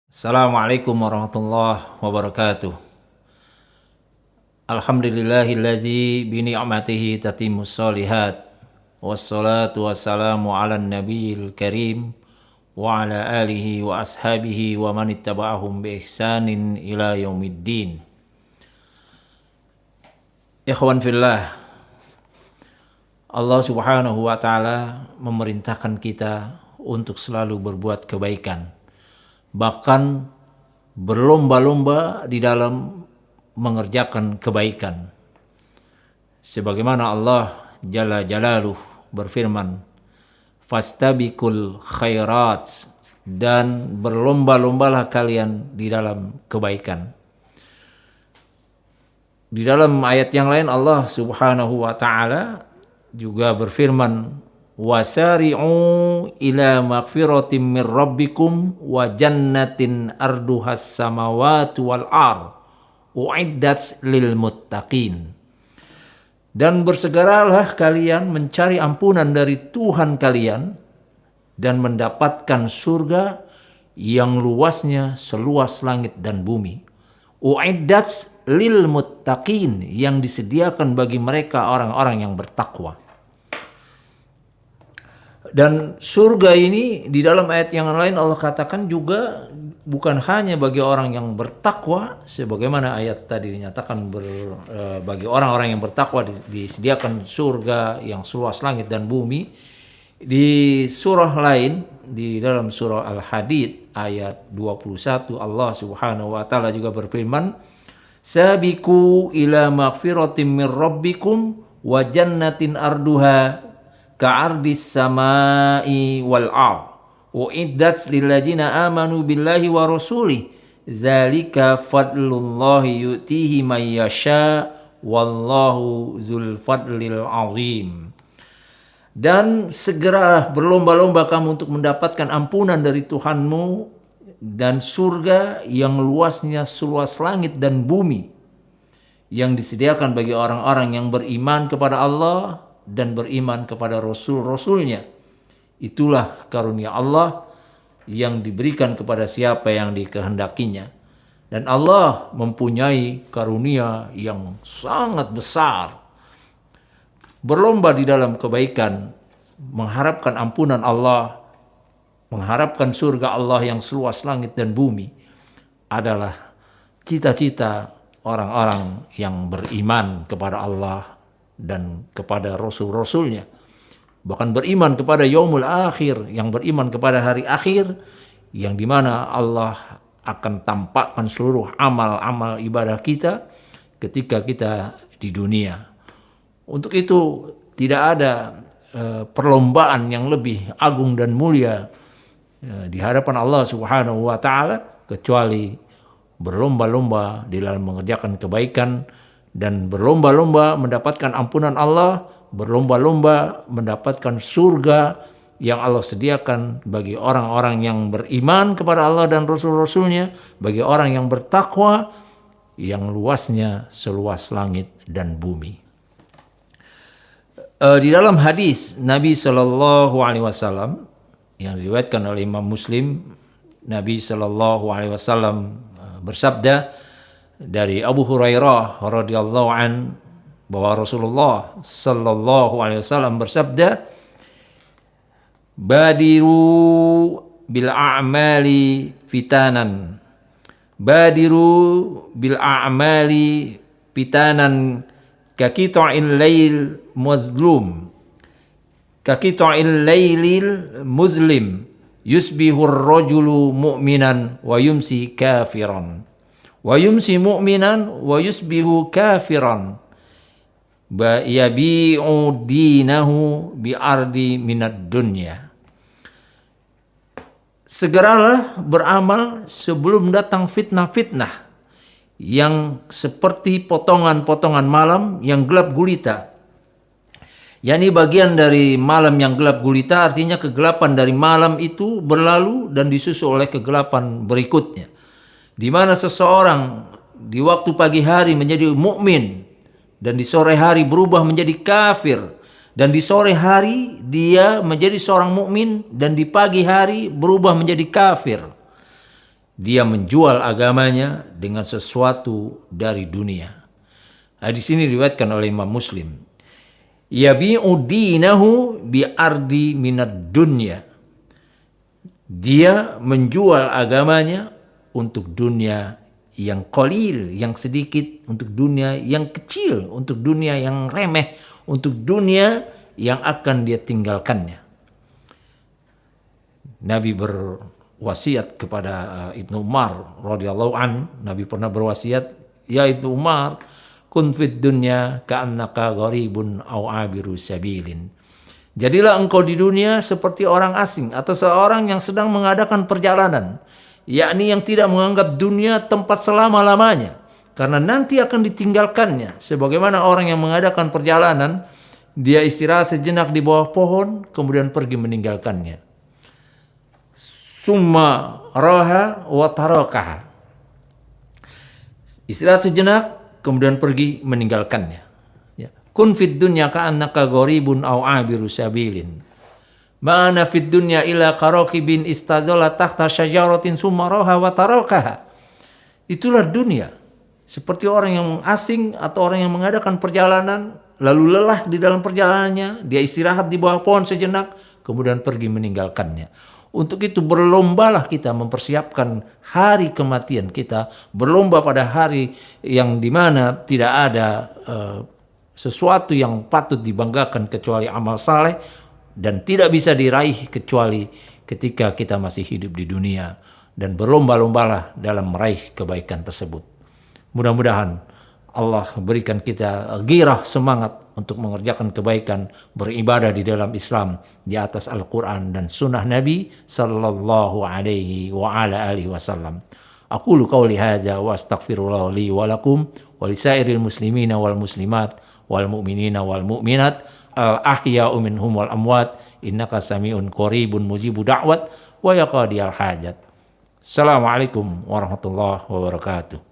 Assalamualaikum warahmatullahi wabarakatuh. Alhamdulillahilladzi bi ni'matihi tatimmus shalihat. Wassalatu wassalamu ala nabiyil karim wa ala alihi wa ashabihi wa man ittaba'ahum bi ihsanin ila yaumiddin. Ikhwan fillah, Allah Subhanahu wa taala memerintahkan kita untuk selalu berbuat kebaikan. Bahkan berlomba-lomba di dalam mengerjakan kebaikan. Sebagaimana Allah Jalla Jalaluh berfirman, "Fastabiqul khairat," dan berlomba-lombalah kalian di dalam kebaikan. Di dalam ayat yang lain Allah Subhanahu wa taala juga berfirman, wasari'u ila magfiratin min rabbikum wa jannatin arduhas samawati wal ard uiddat lil muttaqin. Dan bersegeralah kalian mencari ampunan dari Tuhan kalian dan mendapatkan surga yang luasnya seluas langit dan bumi. Uiddat lil muttaqin, yang disediakan bagi mereka orang-orang yang bertakwa. Dan surga ini di dalam ayat yang lain Allah katakan juga bukan hanya bagi orang yang bertakwa, sebagaimana ayat tadi dinyatakan bagi orang-orang yang bertakwa disediakan surga yang seluas langit dan bumi. Di surah lain, di dalam surah Al-Hadid ayat 21, Allah Subhanahu wa taala juga berfirman, sabiqu ila magfiratin min rabbikum wa jannatin arduha ka'ardis samai wal ard uiddat lil ladzina amanu billahi wa rasulih dzalika fadlullahi yu'tihi may yasha wallahu dzul fadlil azim. Dan segeralah berlomba-lomba kamu untuk mendapatkan ampunan dari Tuhanmu dan surga yang luasnya seluas langit dan bumi, yang disediakan bagi orang-orang yang beriman kepada Allah dan beriman kepada Rasul-Rasulnya. Itulah karunia Allah yang diberikan kepada siapa yang dikehendakinya. Dan Allah mempunyai karunia yang sangat besar. Berlomba di dalam kebaikan, mengharapkan ampunan Allah, mengharapkan surga Allah yang seluas langit dan bumi, adalah cita-cita orang-orang yang beriman kepada Allah dan kepada Rasul-Rasulnya. Bahkan beriman kepada yaumul akhir, yang beriman kepada hari akhir, yang dimana Allah akan tampakkan seluruh amal-amal ibadah kita ketika kita di dunia. Untuk itu tidak ada perlombaan yang lebih agung dan mulia di hadapan Allah Subhanahu wa taala kecuali berlomba-lomba di dalam mengerjakan kebaikan dan berlomba-lomba mendapatkan ampunan Allah, berlomba-lomba mendapatkan surga yang Allah sediakan bagi orang-orang yang beriman kepada Allah dan Rasul-Rasulnya, bagi orang yang bertakwa yang luasnya seluas langit dan bumi. Di dalam hadis Nabi Shallallahu Alaihi Wasallam yang diriwayatkan oleh Imam Muslim, Nabi Shallallahu Alaihi Wasallam bersabda dari Abu Hurairah radhiyallahu an bahwa Rasulullah sallallahu alaihi wasallam bersabda, badiru bil a'mali fitanan, badiru bil a'mali fitanan kaqita'il lail muzlum, kaqita'il lailil muzlim, yusbihur rajulu mu'minan wa yumsi kafiran, wa yumsi mu'minan wa yusbihu kafiran, yabi'u dinahu bi'ardi minad dunya. Segeralah beramal sebelum datang fitnah-fitnah yang seperti potongan-potongan malam yang gelap gulita. Yani bagian dari malam yang gelap gulita artinya kegelapan dari malam itu berlalu dan disusul oleh kegelapan berikutnya, di mana seseorang di waktu pagi hari menjadi mukmin dan di sore hari berubah menjadi kafir, dan di sore hari dia menjadi seorang mukmin dan di pagi hari berubah menjadi kafir. dia menjual agamanya dengan sesuatu dari dunia. Hadis ini diriwayatkan oleh Imam Muslim. Yabi'u dinahu bi ardi minad dunya. Dia menjual agamanya untuk dunia yang qalil, yang sedikit, untuk dunia yang kecil, untuk dunia yang remeh, untuk dunia yang akan dia tinggalkannya. Nabi berwasiat kepada Ibnu Umar radhiyallahu an. Nabi pernah berwasiat, ya Ibnu Umar, kun fid dunya ka'annaka gharibun aw abiru sabilin. Jadilah engkau di dunia seperti orang asing atau seorang yang sedang mengadakan perjalanan, yakni yang tidak menganggap dunia tempat selama-lamanya, karena nanti akan ditinggalkannya. Sebagaimana orang yang mengadakan perjalanan, dia istirahat sejenak di bawah pohon, kemudian pergi meninggalkannya. Summa raha wa tarakaha. Istirahat sejenak, kemudian pergi meninggalkannya. Ya. Kun fid dunya ka'annaka gharibun aw abiru sabilin. Ma'ana fid dunya ila qaraqibin istazala tahta syajaratin summa raha wa tarakaha. Itulah dunia. Seperti orang yang asing atau orang yang mengadakan perjalanan, lalu lelah di dalam perjalanannya, dia istirahat di bawah pohon sejenak, kemudian pergi meninggalkannya. Untuk itu berlombalah kita mempersiapkan hari kematian kita, berlomba pada hari yang dimana tidak ada sesuatu yang patut dibanggakan kecuali amal saleh, dan tidak bisa diraih kecuali ketika kita masih hidup di dunia, dan berlomba-lombalah dalam meraih kebaikan tersebut. Mudah-mudahan Allah berikan kita gairah, semangat untuk mengerjakan kebaikan, beribadah di dalam Islam di atas Al-Quran dan Sunnah Nabi sallallahu alaihi wa ala alihi wasallam. Aqulu qawli hadza wa astaghfirullah li wa lakum wa lisairil muslimina wal muslimat wal mu'minina wal mu'minat al ahya'u minhum wal amwat innaka sami'un qaribun mujibu da'wat wa yaqadiyal hajat. Assalamualaikum warahmatullahi wabarakatuh.